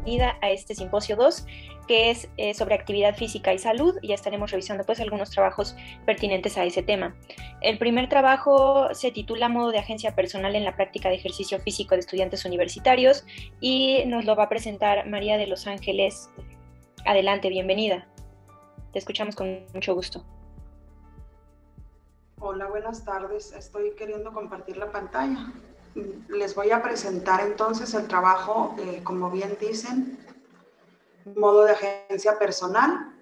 bienvenida a este simposio 2, que es sobre actividad física y salud. Ya estaremos revisando pues algunos trabajos pertinentes a ese tema. El primer trabajo se titula Modo de agencia personal en la práctica de ejercicio físico de estudiantes universitarios y nos lo va a presentar María de los Ángeles. Adelante, bienvenida. Te escuchamos con mucho gusto. Hola, buenas tardes. Estoy queriendo compartir la pantalla. Les voy a presentar entonces el trabajo, como bien dicen, modo de agencia personal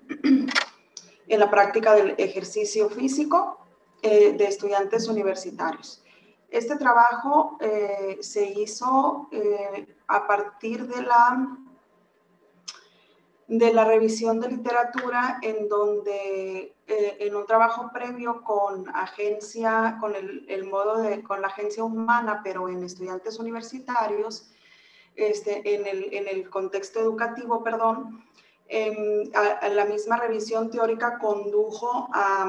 en la práctica del ejercicio físico de estudiantes universitarios. Este trabajo se hizo a partir de la revisión de literatura, en donde en un trabajo previo con agencia, con con la agencia humana, pero en estudiantes universitarios, en el contexto educativo, perdón, la misma revisión teórica condujo a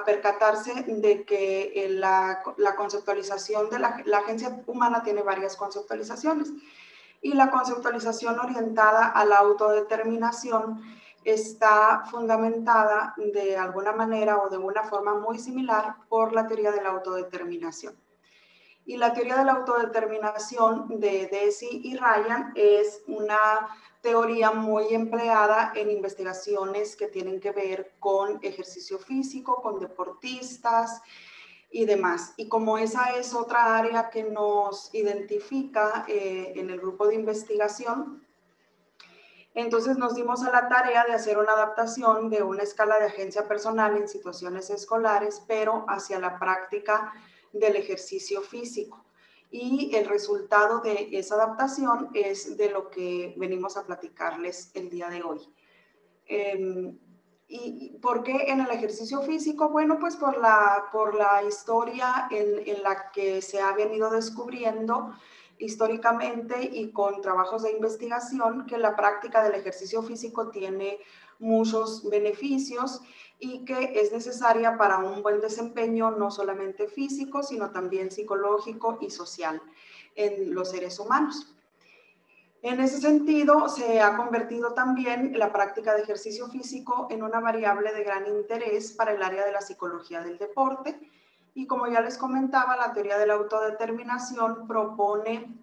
percatarse de que la conceptualización de la agencia humana tiene varias conceptualizaciones. Y la conceptualización orientada a la autodeterminación está fundamentada de alguna manera o de una forma muy similar por la teoría de la autodeterminación. Y la teoría de la autodeterminación de Deci y Ryan es una teoría muy empleada en investigaciones que tienen que ver con ejercicio físico, con deportistas y demás. Y como esa es otra área que nos identifica en el grupo de investigación, entonces nos dimos a la tarea de hacer una adaptación de una escala de agencia personal en situaciones escolares, pero hacia la práctica del ejercicio físico. Y el resultado de esa adaptación es de lo que venimos a platicarles el día de hoy. ¿Y por qué en el ejercicio físico? Bueno, pues por la historia en la que se ha venido descubriendo históricamente y con trabajos de investigación que la práctica del ejercicio físico tiene muchos beneficios y que es necesaria para un buen desempeño no solamente físico, sino también psicológico y social en los seres humanos. En ese sentido, se ha convertido también la práctica de ejercicio físico en una variable de gran interés para el área de la psicología del deporte. Y como ya les comentaba, la teoría de la autodeterminación propone,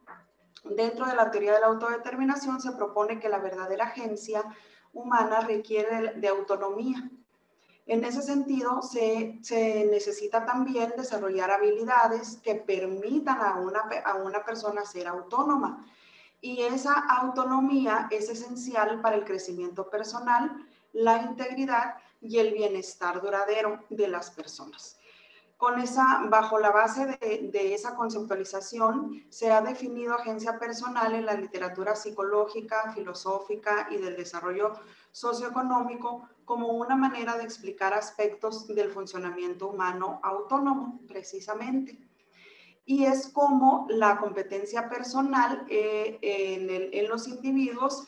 dentro de la teoría de la autodeterminación, se propone que la verdadera agencia humana requiere de autonomía. En ese sentido, se necesita también desarrollar habilidades que permitan a una persona ser autónoma. Y esa autonomía es esencial para el crecimiento personal, la integridad y el bienestar duradero de las personas. Bajo la base de esa conceptualización, se ha definido agencia personal en la literatura psicológica, filosófica y del desarrollo socioeconómico como una manera de explicar aspectos del funcionamiento humano autónomo, precisamente. Y es como la competencia personal en los individuos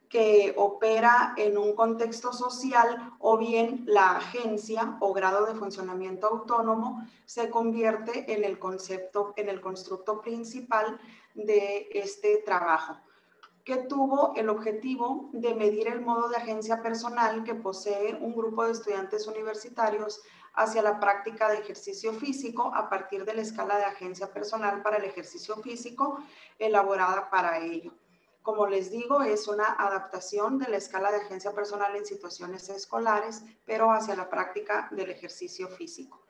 que opera en un contexto social, o bien la agencia o grado de funcionamiento autónomo se convierte en el constructo principal de este trabajo, que tuvo el objetivo de medir el modo de agencia personal que posee un grupo de estudiantes universitarios hacia la práctica de ejercicio físico a partir de la escala de agencia personal para el ejercicio físico elaborada para ello. Como les digo, es una adaptación de la escala de agencia personal en situaciones escolares, pero hacia la práctica del ejercicio físico.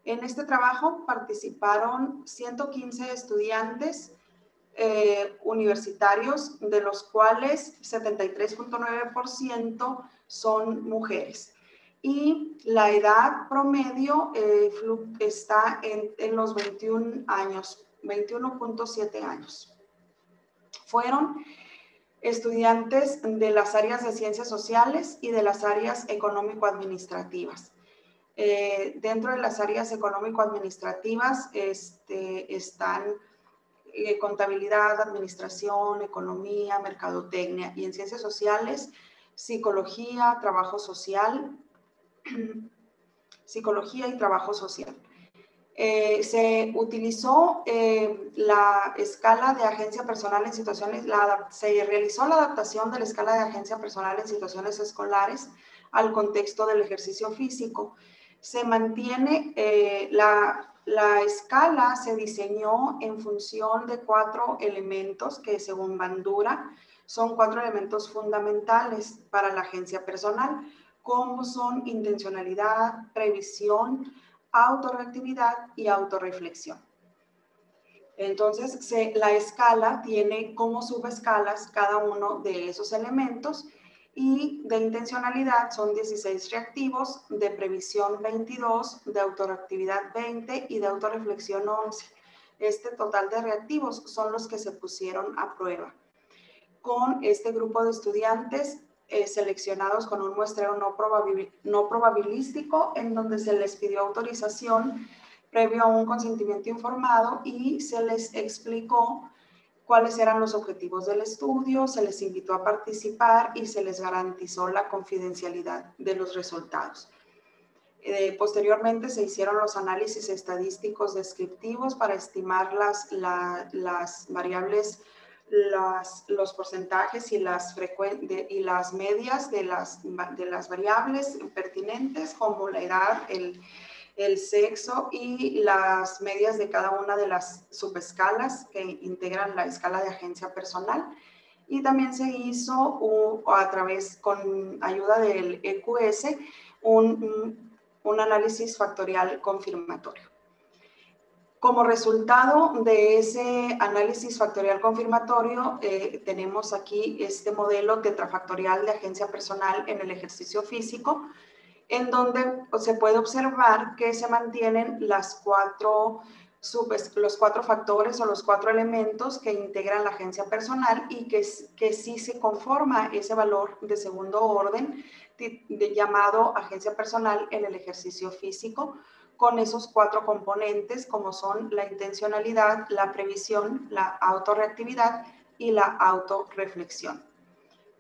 En este trabajo participaron 115 estudiantes universitarios, de los cuales 73.9% son mujeres. Y la edad promedio está en los 21 años, 21.7 años. Fueron estudiantes de las áreas de ciencias sociales y de las áreas económico-administrativas. Dentro de las áreas económico-administrativas están contabilidad, administración, economía, mercadotecnia, y en ciencias sociales, psicología, trabajo social, psicología y trabajo social. Se utilizó la escala de agencia personal en situaciones, se realizó la adaptación de la escala de agencia personal en situaciones escolares al contexto del ejercicio físico. Se mantiene la escala, se diseñó en función de 4 elementos que, según Bandura, son 4 elementos fundamentales para la agencia personal, como son intencionalidad, previsión, autorreactividad y autorreflexión. Entonces, la escala tiene como subescalas cada uno de esos elementos, y de intencionalidad son 16 reactivos, de previsión 22, de autorreactividad 20 y de autorreflexión 11. Este total de reactivos son los que se pusieron a prueba. Con este grupo de estudiantes seleccionados con un muestreo no probabilístico, en donde se les pidió autorización previo a un consentimiento informado y se les explicó cuáles eran los objetivos del estudio, se les invitó a participar y se les garantizó la confidencialidad de los resultados. Posteriormente se hicieron los análisis estadísticos descriptivos para estimar las variables, los porcentajes y las medias de las variables pertinentes, como la edad, el sexo y las medias de cada una de las subescalas que integran la escala de agencia personal. Y también se hizo con ayuda del EQS, un análisis factorial confirmatorio. Como resultado de ese análisis factorial confirmatorio, tenemos aquí este modelo tetrafactorial de agencia personal en el ejercicio físico, en donde se puede observar que se mantienen los 4 factores o los 4 elementos que integran la agencia personal, y que sí se conforma ese valor de segundo orden llamado agencia personal en el ejercicio físico, con esos 4 componentes, como son la intencionalidad, la previsión, la autorreactividad y la autorreflexión.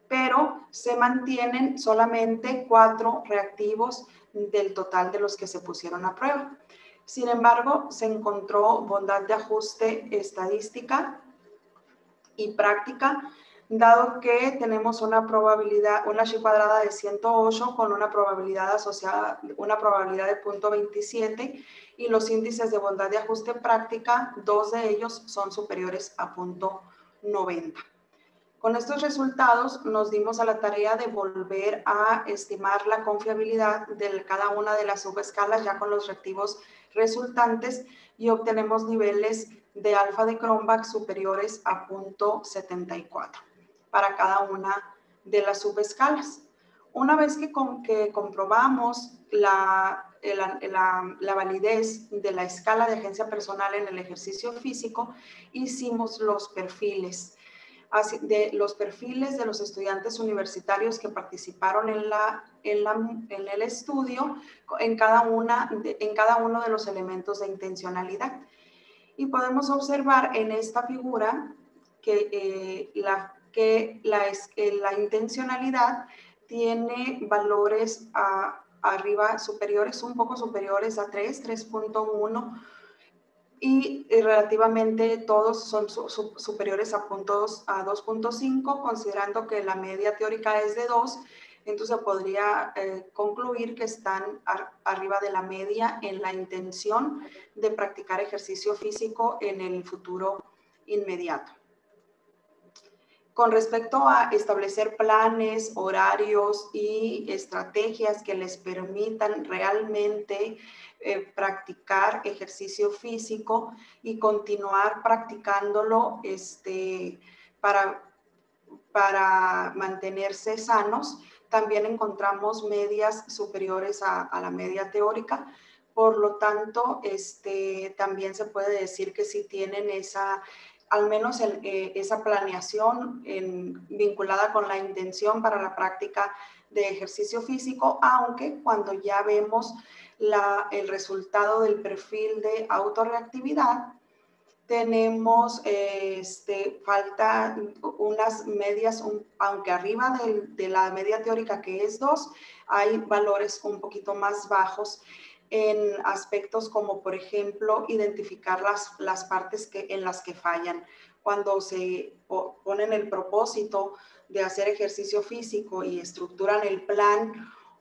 Pero se mantienen solamente 4 reactivos del total de los que se pusieron a prueba. Sin embargo, se encontró bondad de ajuste estadística y práctica, dado que tenemos una probabilidad, una chi cuadrada de 108 con una probabilidad asociada, una probabilidad de 0.27, y los índices de bondad de ajuste práctica, 2 de ellos son superiores a 0.90. Con estos resultados nos dimos a la tarea de volver a estimar la confiabilidad de cada una de las subescalas ya con los reactivos resultantes, y obtenemos niveles de alfa de Cronbach superiores a 0.74 para cada una de las subescalas. Una vez que comprobamos la validez de la escala de agencia personal en el ejercicio físico, hicimos los perfiles. De los perfiles de los estudiantes universitarios que participaron en el estudio en cada uno de los elementos de intencionalidad. Y podemos observar en esta figura que la intencionalidad tiene valores arriba superiores, un poco superiores a 3.1, y relativamente todos son superiores a 2.5, considerando que la media teórica es de 2, entonces podría concluir que están arriba de la media en la intención de practicar ejercicio físico en el futuro inmediato. Con respecto a establecer planes, horarios y estrategias que les permitan realmente practicar ejercicio físico y continuar practicándolo para mantenerse sanos, también encontramos medias superiores a la media teórica. Por lo tanto, también se puede decir que si tienen al menos esa planeación vinculada con la intención para la práctica de ejercicio físico, aunque cuando ya vemos el resultado del perfil de autorreactividad, tenemos falta unas medias, aunque arriba de la media teórica, que es 2, hay valores un poquito más bajos en aspectos como, por ejemplo, identificar las partes en las que fallan. Cuando se ponen el propósito de hacer ejercicio físico y estructuran el plan,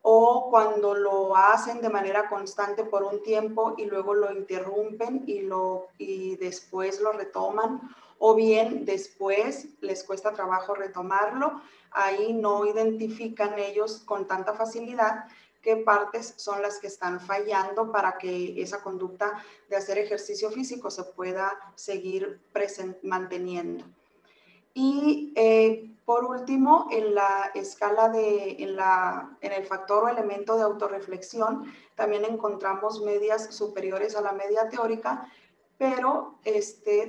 o cuando lo hacen de manera constante por un tiempo y luego lo interrumpen y después lo retoman, o bien después les cuesta trabajo retomarlo, ahí no identifican ellos con tanta facilidad qué partes son las que están fallando para que esa conducta de hacer ejercicio físico se pueda seguir manteniendo. Y por último, en la escala en el factor o elemento de autorreflexión, también encontramos medias superiores a la media teórica, pero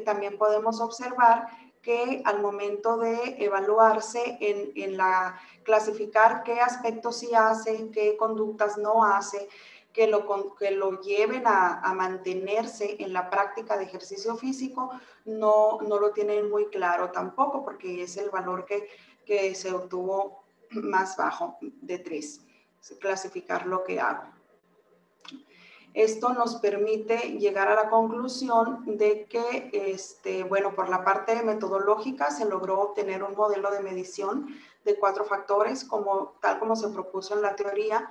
también podemos observar que al momento de evaluarse en la clasificar qué aspectos sí hace, qué conductas no hace, que lo lleven a mantenerse en la práctica de ejercicio físico, no lo tienen muy claro tampoco, porque es el valor que se obtuvo más bajo de 3, clasificar lo que hago. Esto nos permite llegar a la conclusión de que, bueno, por la parte metodológica se logró obtener un modelo de medición de 4 factores, tal como se propuso en la teoría,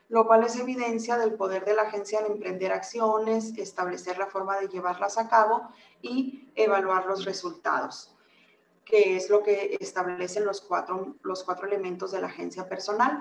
lo cual es evidencia del poder de la agencia en emprender acciones, establecer la forma de llevarlas a cabo y evaluar los resultados, que es lo que establecen los cuatro elementos de la agencia personal.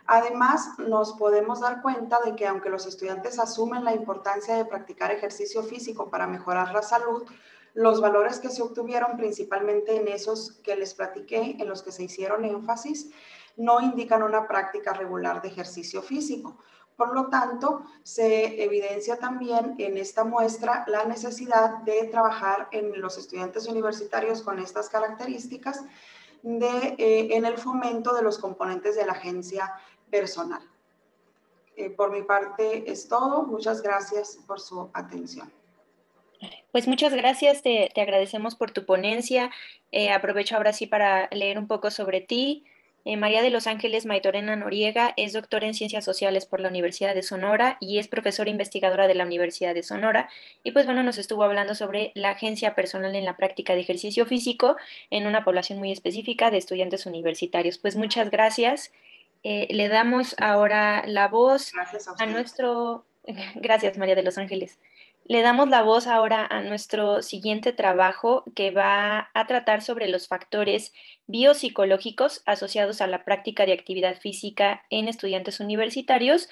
Además, nos podemos dar cuenta de que aunque los estudiantes asumen la importancia de practicar ejercicio físico para mejorar la salud, los valores que se obtuvieron, principalmente en esos que les platiqué, en los que se hicieron énfasis, no indican una práctica regular de ejercicio físico. Por lo tanto, se evidencia también en esta muestra la necesidad de trabajar en los estudiantes universitarios con estas características en el fomento de los componentes de la agencia personal. Por mi parte es todo. Muchas gracias por su atención. Pues muchas gracias, te agradecemos por tu ponencia. Aprovecho ahora sí para leer un poco sobre ti. María de los Ángeles Maitorena Noriega es doctora en Ciencias Sociales por la Universidad de Sonora y es profesora investigadora de la Universidad de Sonora. Y pues bueno, nos estuvo hablando sobre la agencia personal en la práctica de ejercicio físico en una población muy específica de estudiantes universitarios. Pues muchas gracias. Le damos ahora la voz Gracias a a usted. nuestro... Gracias, María de los Ángeles. Le damos la voz ahora a nuestro siguiente trabajo que va a tratar sobre los factores biopsicológicos asociados a la práctica de actividad física en estudiantes universitarios,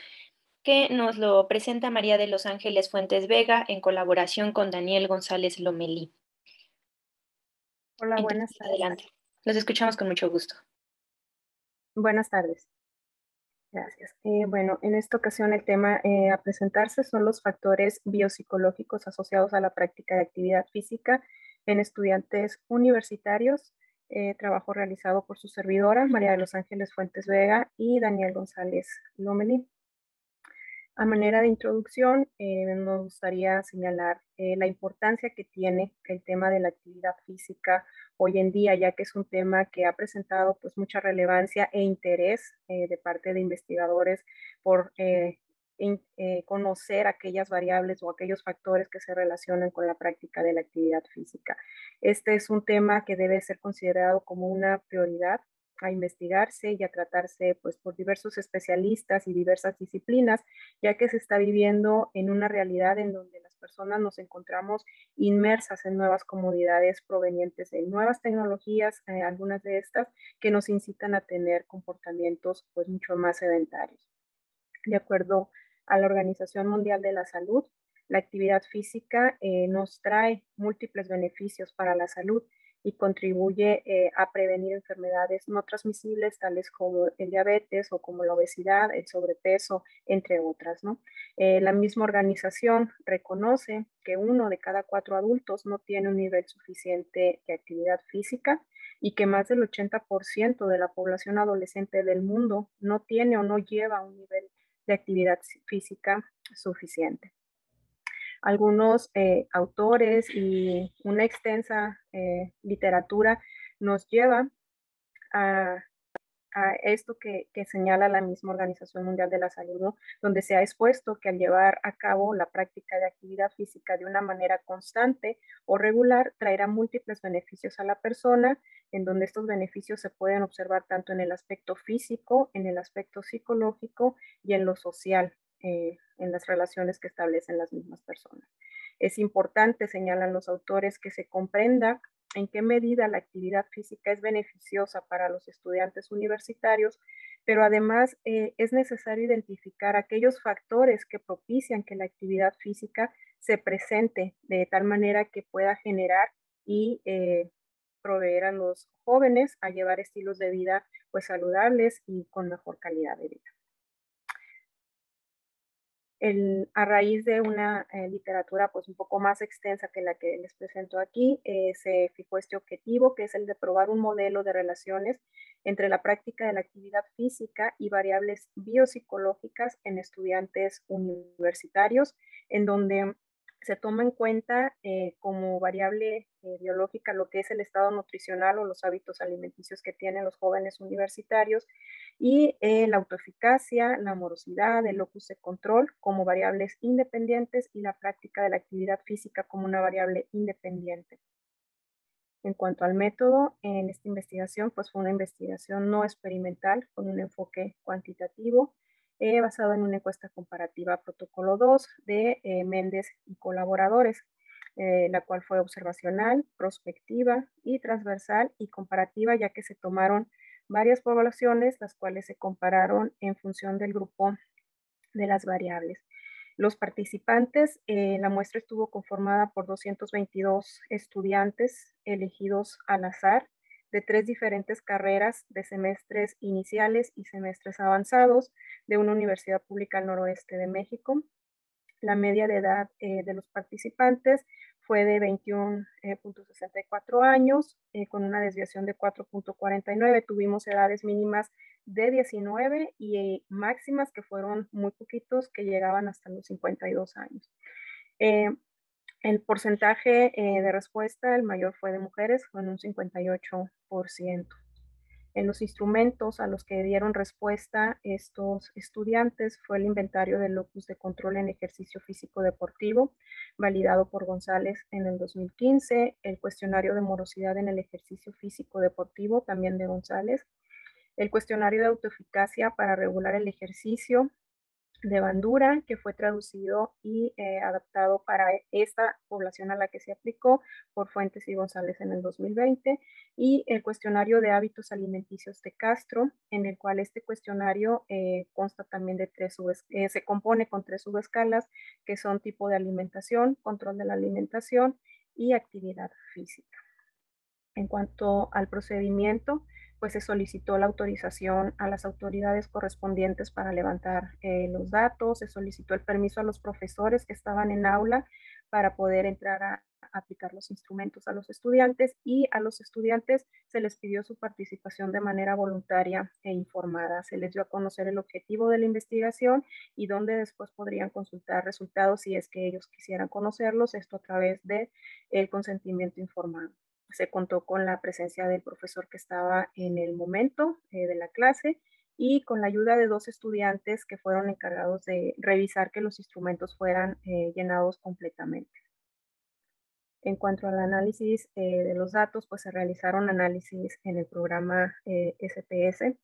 que nos lo presenta María de los Ángeles Fuentes Vega en colaboración con Daniel González Lomelí. Hola, Entonces, buenas tardes. adelante. Los escuchamos con mucho gusto. Buenas tardes. Gracias. Bueno, en esta ocasión el tema a presentarse son los factores biopsicológicos asociados a la práctica de actividad física en estudiantes universitarios. Trabajo realizado por su servidora, María de los Ángeles Fuentes Vega y Daniel González Lomelí. A manera de introducción, nos gustaría señalar la importancia que tiene el tema de la actividad física hoy en día, ya que es un tema que ha presentado pues mucha relevancia e interés de parte de investigadores por conocer aquellas variables o aquellos factores que se relacionan con la práctica de la actividad física. Este es un tema que debe ser considerado como una prioridad a investigarse y a tratarse pues por diversos especialistas y diversas disciplinas, ya que se está viviendo en una realidad en donde las personas nos encontramos inmersas en nuevas comodidades provenientes de nuevas tecnologías, algunas de estas que nos incitan a tener comportamientos pues mucho más sedentarios. De acuerdo a la Organización Mundial de la Salud, la actividad física nos trae múltiples beneficios para la salud y contribuye a prevenir enfermedades no transmisibles tales como el diabetes o como la obesidad, el sobrepeso, entre otras, ¿no? La misma organización reconoce que 1 de cada 4 adultos no tiene un nivel suficiente de actividad física y que más del 80% de la población adolescente del mundo no tiene o no lleva un nivel de actividad física suficiente. Algunos autores y una extensa literatura nos lleva a a esto que señala la misma Organización Mundial de la Salud, ¿no? Donde se ha expuesto que al llevar a cabo la práctica de actividad física de una manera constante o regular traerá múltiples beneficios a la persona, en donde estos beneficios se pueden observar tanto en el aspecto físico, en el aspecto psicológico y en lo social, en las relaciones que establecen las mismas personas. Es importante, señalan los autores, que se comprenda en qué medida la actividad física es beneficiosa para los estudiantes universitarios, pero además es necesario identificar aquellos factores que propician que la actividad física se presente de tal manera que pueda generar y proveer a los jóvenes a llevar estilos de vida pues saludables y con mejor calidad de vida. A raíz de una literatura pues un poco más extensa que la que les presento aquí, se fijó este objetivo, que es el de probar un modelo de relaciones entre la práctica de la actividad física y variables biopsicológicas en estudiantes universitarios, en donde se toma en cuenta como variable biológica lo que es el estado nutricional o los hábitos alimenticios que tienen los jóvenes universitarios, y la autoeficacia, la morosidad, el locus de control como variables independientes y la práctica de la actividad física como una variable independiente. En cuanto al método, en esta investigación, pues fue una investigación no experimental con un enfoque cuantitativo basado en una encuesta comparativa protocolo 2 de Méndez y colaboradores, la cual fue observacional, prospectiva y transversal y comparativa, ya que se tomaron varias poblaciones, las cuales se compararon en función del grupo de las variables. Los participantes, la muestra estuvo conformada por 222 estudiantes elegidos al azar de 3 diferentes carreras de semestres iniciales y semestres avanzados de una universidad pública al noroeste de México. La media de edad de los participantes fue de 21.64 años, con una desviación de 4.49. Tuvimos edades mínimas de 19 y máximas que fueron muy poquitos, que llegaban hasta los 52 años. El porcentaje de respuesta, el mayor fue de mujeres, con un 58%. En los instrumentos a los que dieron respuesta estos estudiantes fue el inventario del locus de control en ejercicio físico deportivo, validado por González en el 2015, el cuestionario de morosidad en el ejercicio físico deportivo, también de González, el cuestionario de autoeficacia para regular el ejercicio de Bandura, que fue traducido y adaptado para esta población a la que se aplicó por Fuentes y González en el 2020, y el cuestionario de hábitos alimenticios de Castro, en el cual este cuestionario consta también de se compone con 3 subescalas, que son tipo de alimentación, control de la alimentación y actividad física. En cuanto al procedimiento, pues se solicitó la autorización a las autoridades correspondientes para levantar los datos, se solicitó el permiso a los profesores que estaban en aula para poder entrar a aplicar los instrumentos a los estudiantes, y a los estudiantes se les pidió su participación de manera voluntaria e informada. Se les dio a conocer el objetivo de la investigación y dónde después podrían consultar resultados si es que ellos quisieran conocerlos, esto a través de el consentimiento informado. Se contó con la presencia del profesor que estaba en el momento de la clase, y con la ayuda de 2 estudiantes que fueron encargados de revisar que los instrumentos fueran llenados completamente. En cuanto al análisis de los datos, pues se realizaron análisis en el programa SPS.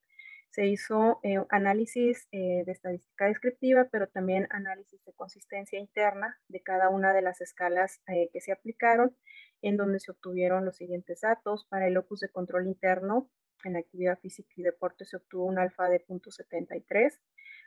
Se hizo análisis de estadística descriptiva, pero también análisis de consistencia interna de cada una de las escalas que se aplicaron, en donde se obtuvieron los siguientes datos. Para el locus de control interno en actividad física y deporte se obtuvo un alfa de 0.73.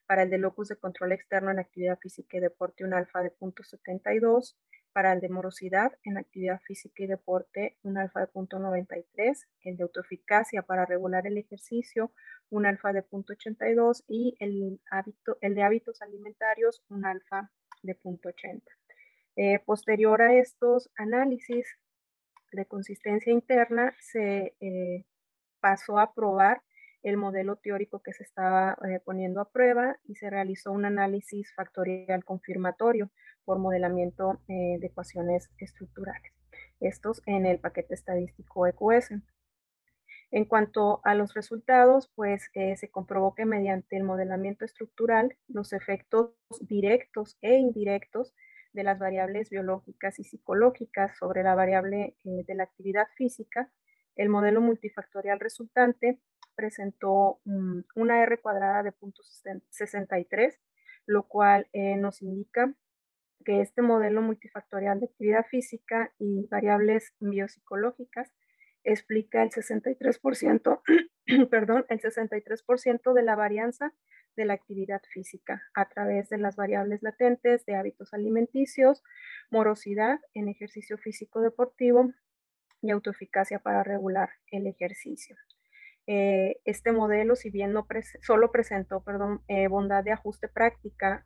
Para el de locus de control externo en actividad física y deporte, un alfa de 0.72. Para el de morosidad en actividad física y deporte, un alfa de 0.93. El de autoeficacia para regular el ejercicio, un alfa de 0.82, y el de hábitos alimentarios, un alfa de 0.80. Posterior a estos análisis de consistencia interna, se pasó a probar el modelo teórico que se estaba poniendo a prueba, y se realizó un análisis factorial confirmatorio por modelamiento de ecuaciones estructurales. Estos en el paquete estadístico EQS. En cuanto a los resultados, pues se comprobó que mediante el modelamiento estructural, los efectos directos e indirectos de las variables biológicas y psicológicas sobre la variable de la actividad física, el modelo multifactorial resultante presentó una R cuadrada de 0.63, lo cual nos indica que este modelo multifactorial de actividad física y variables biopsicológicas explica el 63%, perdón, el 63% de la varianza de la actividad física a través de las variables latentes de hábitos alimenticios, morosidad en ejercicio físico deportivo y autoeficacia para regular el ejercicio. Este modelo, si bien no solo presentó bondad de ajuste práctica,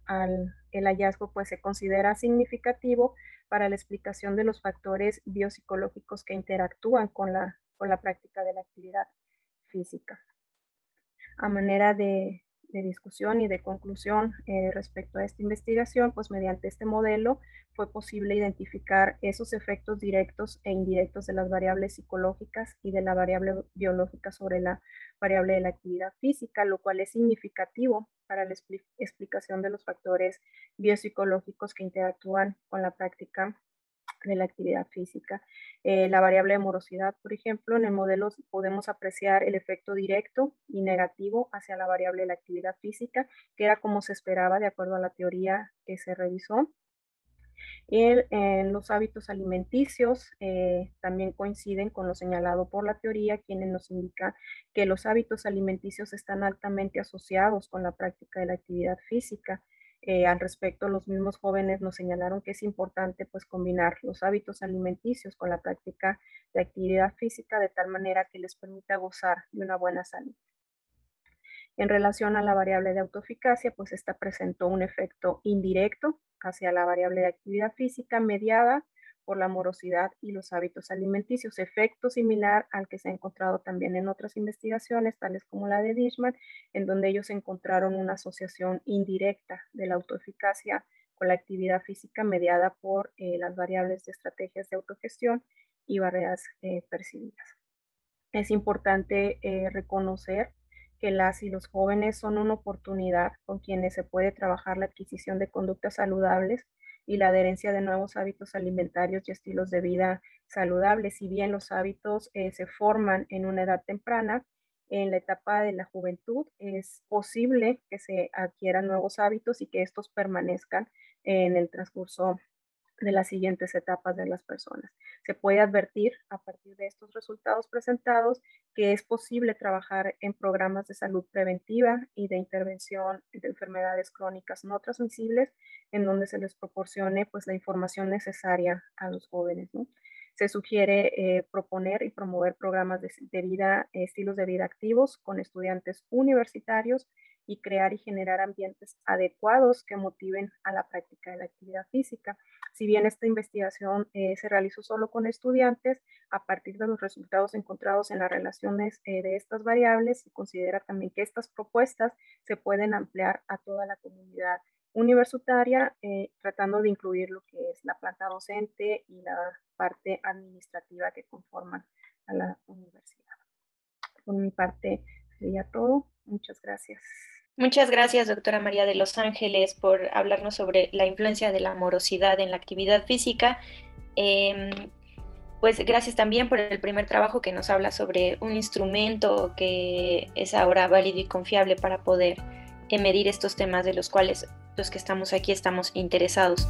el hallazgo pues, se considera significativo para la explicación de los factores biopsicológicos que interactúan con la práctica de la actividad física. A manera de discusión y de conclusión respecto a esta investigación, pues mediante este modelo fue posible identificar esos efectos directos e indirectos de las variables psicológicas y de la variable biológica sobre la variable de la actividad física, lo cual es significativo para la explicación de los factores biopsicológicos que interactúan con la práctica de la actividad física. La variable de morosidad, por ejemplo, en el modelo podemos apreciar el efecto directo y negativo hacia la variable de la actividad física, que era como se esperaba de acuerdo a la teoría que se revisó. En los hábitos alimenticios también coinciden con lo señalado por la teoría, quienes nos indica que los hábitos alimenticios están altamente asociados con la práctica de la actividad física. Al respecto, los mismos jóvenes nos señalaron que es importante pues combinar los hábitos alimenticios con la práctica de actividad física de tal manera que les permita gozar de una buena salud. En relación a la variable de autoeficacia, pues esta presentó un efecto indirecto hacia la variable de actividad física mediada por la morosidad y los hábitos alimenticios, efecto similar al que se ha encontrado también en otras investigaciones, tales como la de Dishman, en donde ellos encontraron una asociación indirecta de la autoeficacia con la actividad física mediada por las variables de estrategias de autogestión y barreras percibidas. Es importante reconocer que las y los jóvenes son una oportunidad con quienes se puede trabajar la adquisición de conductas saludables y la adherencia de nuevos hábitos alimentarios y estilos de vida saludables. Si bien los hábitos se forman en una edad temprana, en la etapa de la juventud es posible que se adquieran nuevos hábitos y que estos permanezcan en el transcurso de las siguientes etapas de las personas. Se puede advertir a partir de estos resultados presentados que es posible trabajar en programas de salud preventiva y de intervención de enfermedades crónicas no transmisibles en donde se les proporcione pues, la información necesaria a los jóvenes, ¿no? Se sugiere proponer y promover programas de vida, estilos de vida activos con estudiantes universitarios y crear y generar ambientes adecuados que motiven a la práctica de la actividad física. Si bien esta investigación se realizó solo con estudiantes, a partir de los resultados encontrados en las relaciones de estas variables, se considera también que estas propuestas se pueden ampliar a toda la comunidad universitaria, tratando de incluir lo que es la planta docente y la parte administrativa que conforman a la universidad. Por mi parte sería todo. Muchas gracias. Muchas gracias, doctora María de los Ángeles, por hablarnos sobre la influencia de la morosidad en la actividad física. Pues gracias también por el primer trabajo que nos habla sobre un instrumento que es ahora válido y confiable para poder medir estos temas de los cuales los que estamos aquí estamos interesados.